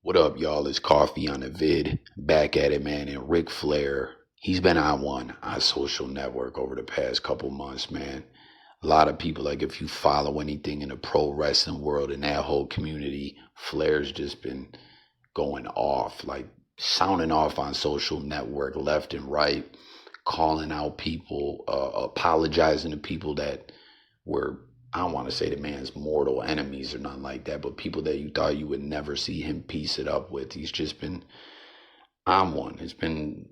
What up, y'all? It's Coffee on the vid. Back at it, man. And Ric Flair, he's been on one on social network over the past couple months, man. A lot of people, like if you follow anything in the pro wrestling world and that whole community, Flair's just been going off, like sounding off on social network left and right, calling out people, apologizing to people that were, I don't want to say the man's mortal enemies or nothing like that, but people that you thought you would never see him piece it up with. He's just been on one. It's been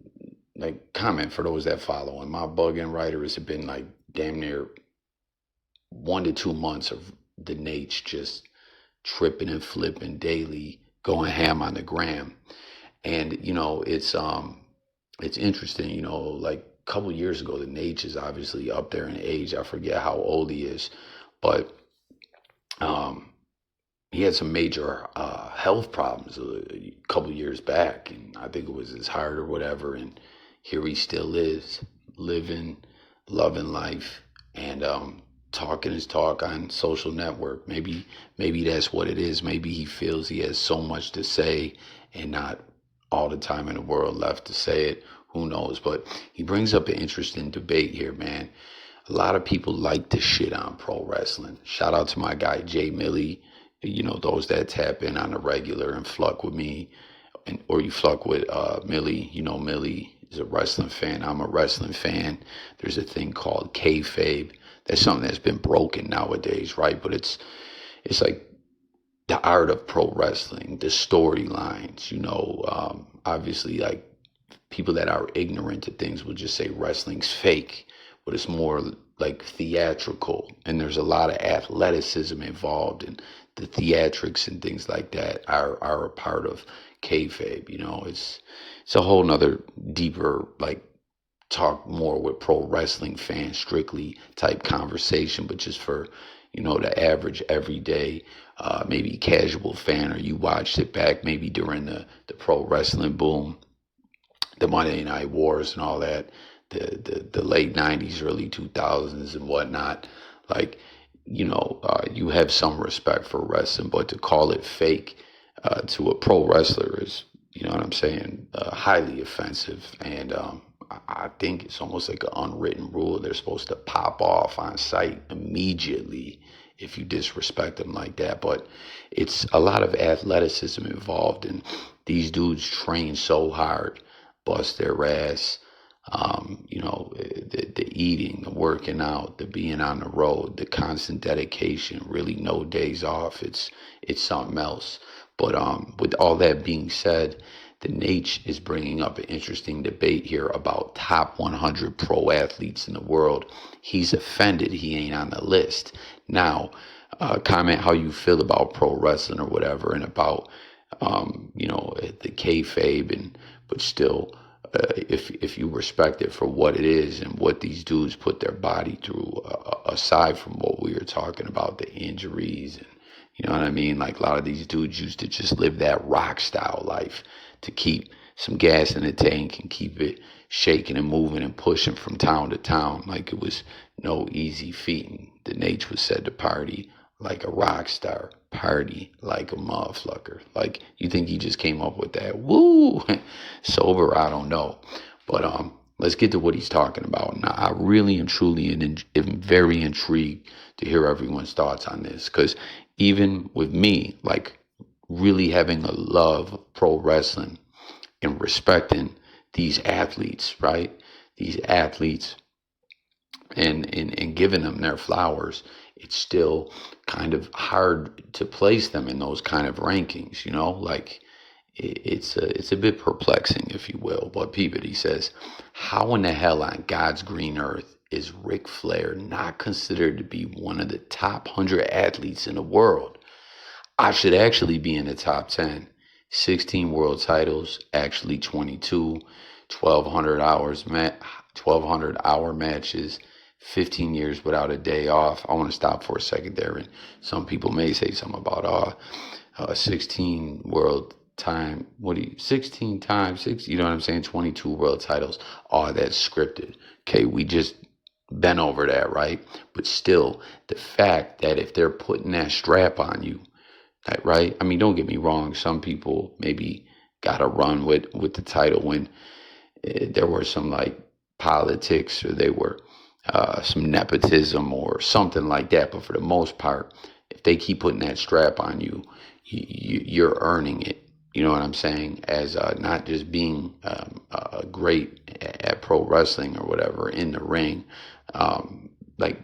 like, comment for those that follow him. My bugging writers have been like damn near 1 to 2 months of the Nates just tripping and flipping daily, going ham on the gram. And it's interesting, like a couple years ago, the Nate is obviously up there in age. I forget how old he is, but um, he had some major health problems a couple years back, and I think it was his heart or whatever. And here he still is, living, loving life, and talking his talk on social network. Maybe that's what it is. Maybe he feels he has so much to say and not all the time in the world left to say it. Who knows? But he brings up an interesting debate here, man. A lot of people like to shit on pro wrestling. Shout out to my guy Jay Millie. Those that tap in on a regular and fluck with me, or you fluck with Millie. Millie is a wrestling fan. I'm a wrestling fan. There's a thing called kayfabe. That's something that's been broken nowadays, right? But it's like the art of pro wrestling, the storylines. Obviously, like people that are ignorant to things will just say wrestling's fake, but it's more like theatrical, and there's a lot of athleticism involved, and the theatrics and things like that are a part of kayfabe. It's a whole nother deeper, like, talk more with pro wrestling fans strictly type conversation, but just for the average everyday maybe casual fan, or you watched it back maybe during the pro wrestling boom, the Monday Night Wars and all that, the late 90s, early 2000s and whatnot. Like, you have some respect for wrestling, but to call it fake to a pro wrestler is, you know what I'm saying, highly offensive. And I think it's almost like an unwritten rule. They're supposed to pop off on sight immediately if you disrespect them like that. But it's a lot of athleticism involved, and these dudes train so hard, bust their ass. The eating, the working out, the being on the road, the constant dedication, really no days off. It's something else. But with all that being said, the Nate is bringing up an interesting debate here about top 100 pro athletes in the world. He's offended he ain't on the list. Now, comment how you feel about pro wrestling or whatever, and about the kayfabe, but still, if you respect it for what it is and what these dudes put their body through, aside from what we were talking about, the injuries, and you know what I mean? Like, a lot of these dudes used to just live that rock style life to keep some gas in the tank and keep it shaking and moving and pushing from town to town. Like, it was no easy feat. And the Nate was said to party like a rock star, party like a motherfucker. Like, you think he just came up with that? Woo! Sober, I don't know. But let's get to what he's talking about. Now, I really and truly am very intrigued to hear everyone's thoughts on this, because even with me, like, really having a love of pro wrestling and respecting these athletes, right? These athletes, and giving them their flowers, it's still kind of hard to place them in those kind of rankings, like it's a bit perplexing, if you will. But Peabody, he says, how in the hell on God's green earth is Ric Flair not considered to be one of the top 100 athletes in the world? I should actually be in the top 10. 16 world titles, actually 22, 1,200 hour matches, 15 years without a day off. I want to stop for a second there, and some people may say something about 16 world time. 16 times 6? You know what I'm saying? 22 world titles. That's scripted. Okay, we just been over that, right? But still, the fact that if they're putting that strap on you, right? I mean, don't get me wrong. Some people maybe got to run with the title when there were some like politics, or they were some nepotism or something like that. But for the most part, if they keep putting that strap on you, you're earning it. You know what I'm saying? As not just being great at pro wrestling or whatever in the ring, like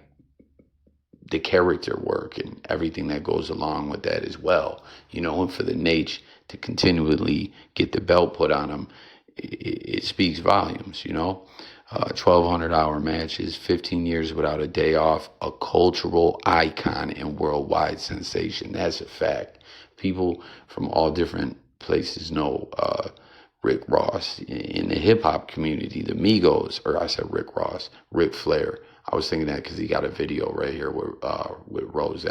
the character work and everything that goes along with that as well. You know, and for the Nate to continually get the belt put on him, it speaks volumes, you know. 1,200-hour matches, 15 years without a day off, a cultural icon and worldwide sensation. That's a fact. People from all different places know Rick Ross. In the hip hop community, the Migos, or I said Rick Ross, Ric Flair. I was thinking that because he got a video right here with Rose.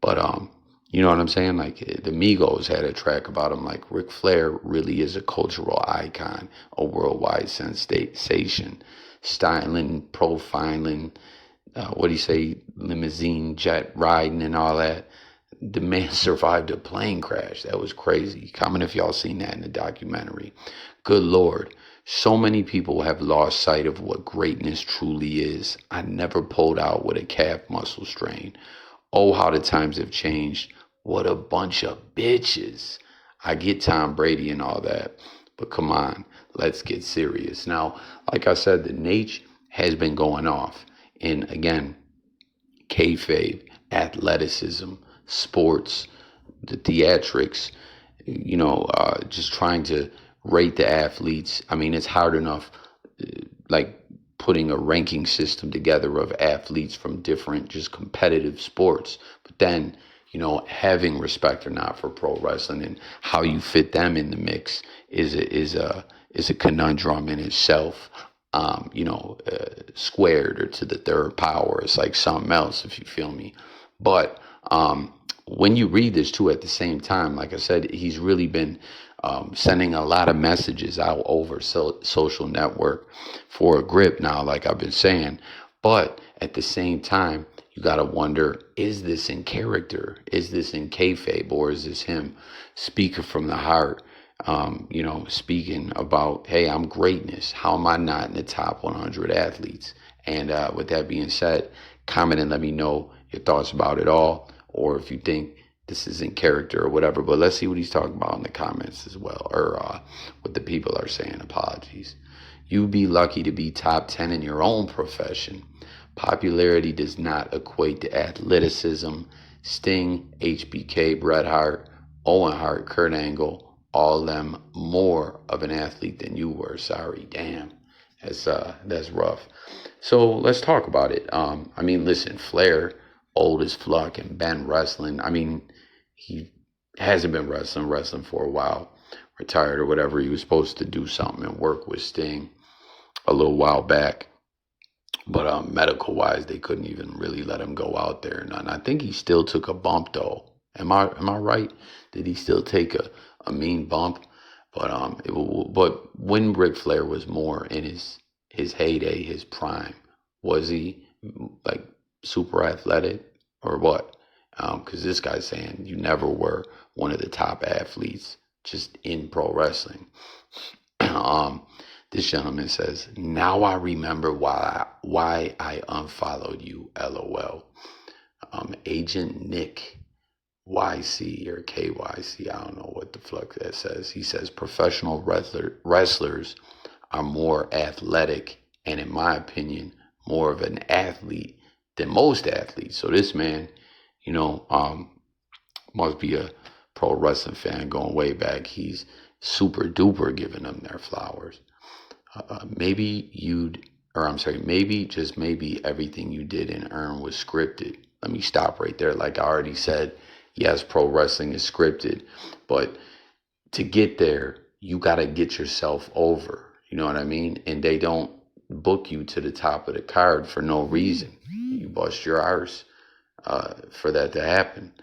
But you know what I'm saying? Like the Migos had a track about him. Like Ric Flair really is a cultural icon, a worldwide sensation, styling, profiling. What do you say? Limousine, jet riding, and all that. The man survived a plane crash. That was crazy. Comment if y'all seen that in the documentary. Good Lord. So many people have lost sight of what greatness truly is. I never pulled out with a calf muscle strain. Oh, how the times have changed. What a bunch of bitches. I get Tom Brady and all that, but come on, let's get serious. Now, like I said, the Nate has been going off. And again, kayfabe, athleticism, sports, the theatrics, you know, just trying to rate the athletes. I mean, it's hard enough, like putting a ranking system together of athletes from different just competitive sports. But then, you know, having respect or not for pro wrestling and how you fit them in the mix is a conundrum in itself. You know, squared or to the third power. It's like something else, if you feel me. But when you read this too, at the same time, like I said, he's really been sending a lot of messages out over social network for a grip now, like I've been saying. But at the same time, you got to wonder, is this in character? Is this in kayfabe? Or is this him speaking from the heart? You know, speaking about, hey, I'm greatness. How am I not in the top 100 athletes? And with that being said, comment and let me know your thoughts about it all, or if you think this is in character or whatever. But let's see what he's talking about in the comments as well, or what the people are saying. Apologies. You be lucky to be top 10 in your own profession. Popularity does not equate to athleticism. Sting, HBK, Bret Hart, Owen Hart, Kurt Angle, all them more of an athlete than you were. Sorry, damn, that's rough. So let's talk about it. I mean, listen, Flair, old as fuck, and been wrestling. I mean, he hasn't been wrestling for a while, retired or whatever. He was supposed to do something and work with Sting a little while back, but medical wise, they couldn't even really let him go out there. And I think he still took a bump though. Am I right? Did he still take a mean bump? But when Ric Flair was more in his heyday, his prime, was he like super athletic or what? Because this guy's saying you never were one of the top athletes just in pro wrestling. This gentleman says, now I remember why I unfollowed you, LOL. Agent Nick YC or KYC, I don't know what the fuck that says. He says professional wrestlers are more athletic and, in my opinion, more of an athlete than most athletes. So this man, you know, must be a pro wrestling fan going way back. He's super duper giving them their flowers. Maybe just maybe everything you did and earned was scripted. Let me stop right there. Like I already said, yes, pro wrestling is scripted, but to get there, you got to get yourself over. You know what I mean? And they don't book you to the top of the card for no reason. You bust your arse for that to happen.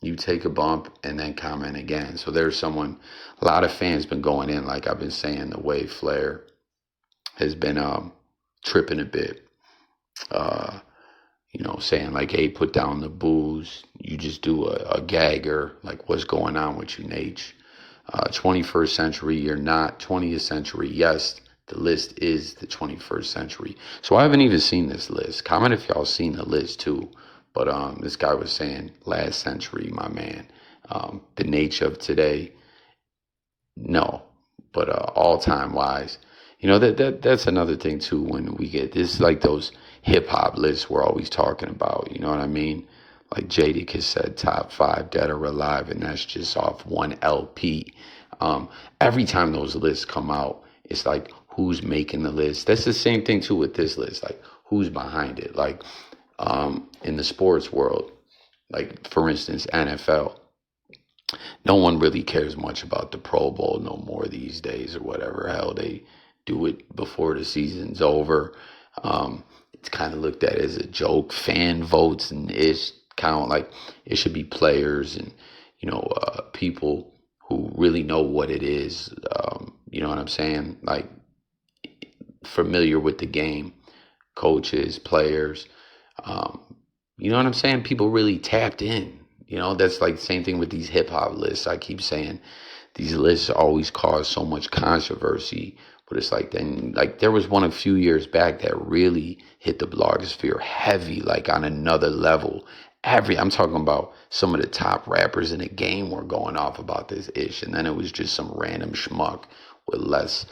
You take a bump and then comment again. So there's a lot of fans been going in, like I've been saying, the way Flair has been tripping a bit. saying like, hey, put down the booze. You just do a gagger. Like, what's going on with you, Nate? 21st century, you're not. 20th century, yes. The list is the 21st century. So I haven't even seen this list. Comment if y'all seen the list too. But this guy was saying last century, my man. The nature of today, no. But all time wise, that's another thing too. When we get this, like those hip hop lists we're always talking about. You know what I mean? Like Jadakiss said, top 5 dead or alive, and that's just off one LP. Every time those lists come out, it's like who's making the list. That's the same thing too with this list. Like who's behind it. Like in the sports world, like for instance, NFL. No one really cares much about the Pro Bowl no more these days or whatever. Hell, they do it before the season's over. It's kind of looked at as a joke. Fan votes and it's kind of like it should be players and people who really know what it is. You know what I'm saying? Like familiar with the game, coaches, players. You know what I'm saying? People really tapped in. That's like the same thing with these hip hop lists. I keep saying these lists always cause so much controversy, but it's like then like there was one a few years back that really hit the blogosphere heavy, like on another level. I'm talking about some of the top rappers in the game were going off about this ish, and then it was just some random schmuck with less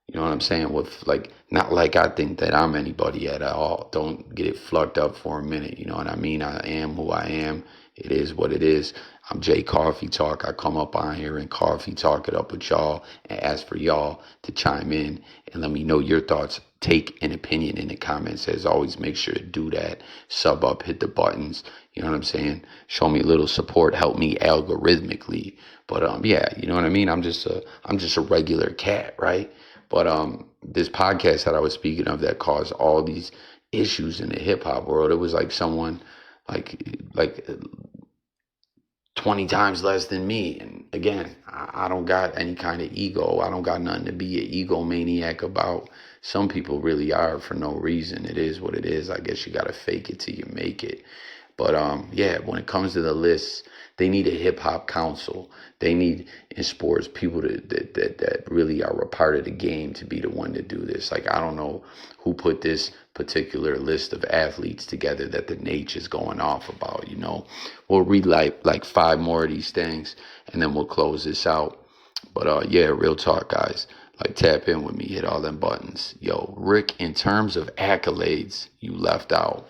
you know what I'm saying? With like, not like I think that I'm anybody at all. Don't get it fucked up for a minute. You know what I mean? I am who I am. It is what it is. I'm Jay Coffee Talk. I come up on here and coffee talk it up with y'all and ask for y'all to chime in and let me know your thoughts. Take an opinion in the comments. As always, make sure to do that. Sub up, hit the buttons. You know what I'm saying? Show me a little support. Help me algorithmically. But yeah, you know what I mean? I'm just a regular cat, right? But this podcast that I was speaking of that caused all these issues in the hip hop world, it was like someone like 20 times less than me. And again, I don't got any kind of ego. I don't got nothing to be an egomaniac about. Some people really are for no reason. It is what it is. I guess you got to fake it till you make it. But yeah, when it comes to the lists, they need a hip hop council. They need in sports people that really are a part of the game to be the one to do this. Like I don't know who put this particular list of athletes together that the Nate is going off about. We'll read like 5 more of these things and then we'll close this out. But yeah, real talk, guys. Like tap in with me, hit all them buttons. Yo, Rick, in terms of accolades, you left out.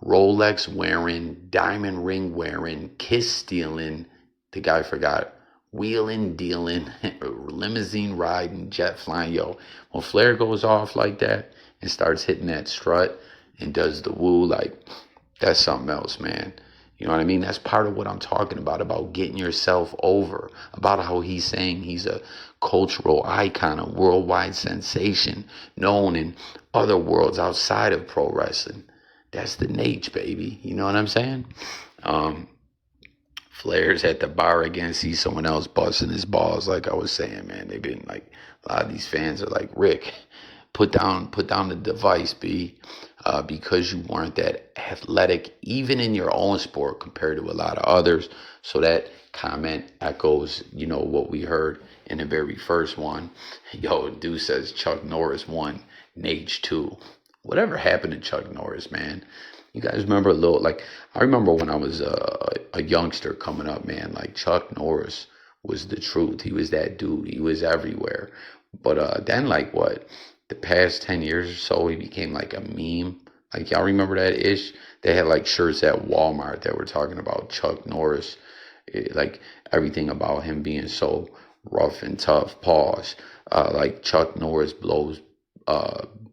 Rolex wearing, diamond ring wearing, kiss stealing, the guy forgot, wheeling, dealing, limousine riding, jet flying. Yo, when Flair goes off like that and starts hitting that strut and does the woo, like, that's something else, man. You know what I mean? That's part of what I'm talking about getting yourself over, about how he's saying he's a cultural icon, a worldwide sensation, known in other worlds outside of pro wrestling. That's the Nate, baby. You know what I'm saying? Flair's at the bar again, see someone else busting his balls. Like I was saying, man, they've been like, a lot of these fans are like, Rick, put down the device, B, because you weren't that athletic, even in your own sport compared to a lot of others. So that comment echoes, what we heard in the very first one. Yo, dude says Chuck Norris won, Nate 2. Whatever happened to Chuck Norris, man? You guys remember I remember when I was a youngster coming up, man, like Chuck Norris was the truth. He was that dude. He was everywhere. But then the past 10 years or so, he became like a meme. Like y'all remember that ish? They had like shirts at Walmart that were talking about Chuck Norris. Like everything about him being so rough and tough. Pause. Like Chuck Norris blows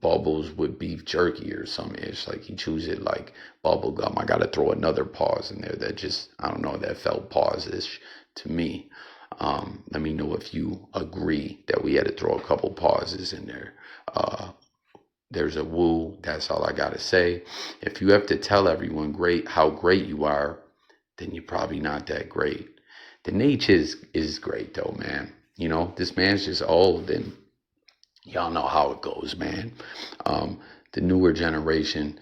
bubbles with beef jerky or some ish. Like he chews it like bubble gum. I gotta throw another pause in there that just, I don't know, that felt pause-ish to me. Let me know if you agree that we had to throw a couple pauses in there. There's a woo. That's all I gotta say. If you have to tell everyone how great you are, then you're probably not that great. The Nate is great though, man. This man's just old and y'all know how it goes, man. The newer generation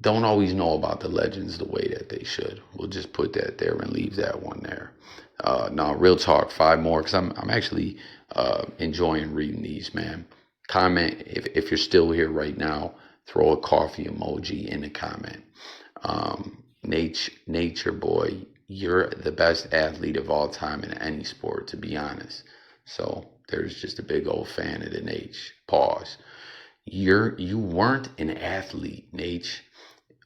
don't always know about the legends the way that they should. We'll just put that there and leave that one there. Now, real talk, 5 more, because I'm actually enjoying reading these, man. Comment if you're still here right now. Throw a coffee emoji in the comment. Nature boy, you're the best athlete of all time in any sport, to be honest. So there's just a big old fan of the Nate. Pause. You weren't an athlete, Nate.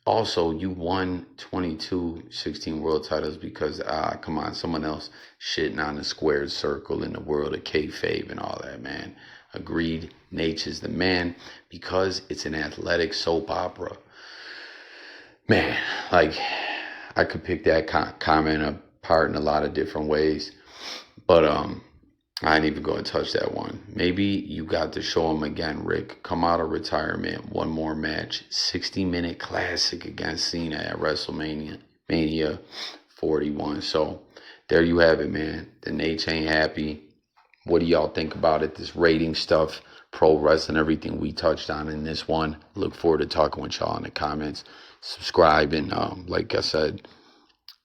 Also, you won 22 16 world titles because, come on, someone else shitting on the squared circle in the world of kayfabe and all that, man. Agreed, Nate is the man because it's an athletic soap opera. Man, like, I could pick that comment apart in a lot of different ways, but I ain't even going to touch that one. Maybe you got to show him again, Rick. Come out of retirement, one more match, 60-minute classic against Cena at WrestleMania Mania 41. So there you have it, man. The Nates ain't happy. What do y'all think about it? This rating stuff, pro wrestling, everything we touched on in this one. Look forward to talking with y'all in the comments. Subscribe, and like I said,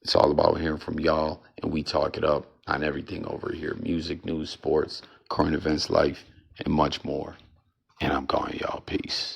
it's all about hearing from y'all, and we talk it up on everything over here. Music, news, sports, current events, life, and much more. And I'm going, y'all. Peace.